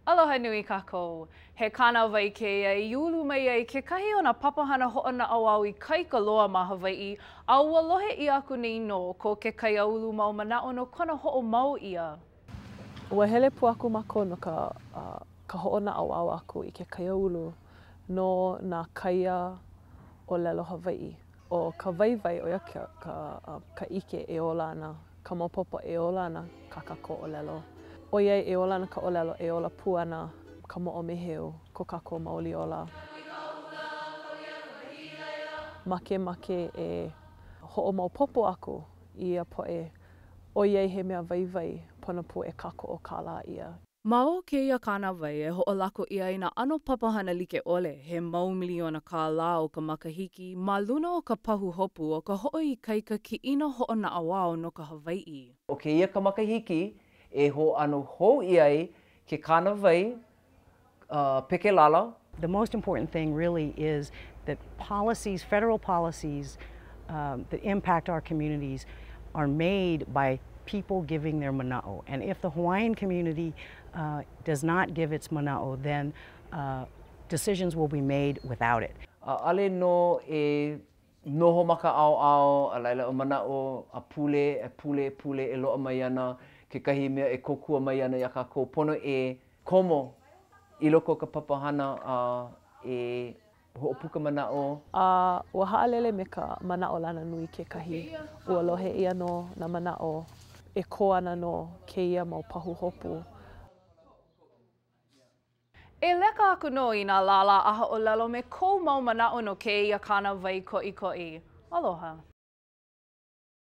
Aloha nui kākou. He kāna wai kēia I ulu mai ai ke kahi o na papahana hoʻona au I kaika loa ma Hawaiʻi, a ua lohe I aku nei no ko ke kai aulu mau manaʻo no kona hoʻo mau ia. Ua hele pu aku mako no ka hoʻona au aku I ke kai aulu no nā kaia ʻōlelo Hawaiʻi. O ka waiwai o ia ka ʻike e ola ana, ka maopopo e ola ana ka kako ʻōlelo. O iai e ola ana ka ʻōlelo e ola pu ana ka moʻomeheu ko kākou maoliola. Makemake e hoʻomaopopo aku I ia poʻe o iai he mea waiwai pono pu e kako o kālā ia. Ma o kēia kāna wai e hoʻolako ʻia I nā ʻano papahana like ʻole he mau miliona kālā o ka makahiki ma luna o ka pahu hopu o ka hoʻoikaika kiʻina hoʻonaʻauao no ka Hawaiʻi. O kēia ka makahiki e hoʻano hou I ai ke kāna wai pekelala. The most important thing really is that policies, federal policies that impact our communities are made by people giving their mana'o. And if the Hawaiian community does not give its mana'o, then decisions will be made without it. Ale no e noho maka ao a laila o mana'o a pule e loa mai ana ke kahi mea e kokua mai ana ia kākou pono e komo I loko ka papahana e hoʻopuka mana'o. Ua haʻalele me ka mana'o lana nui kekahi. Ua lohe ia no na mana'o e ko ana no kēia mau pahu hopu. E leka aku no I nā lala aha ʻōlelo me kou mau mana'o no kēia kāna wai koʻikoʻi. Aloha.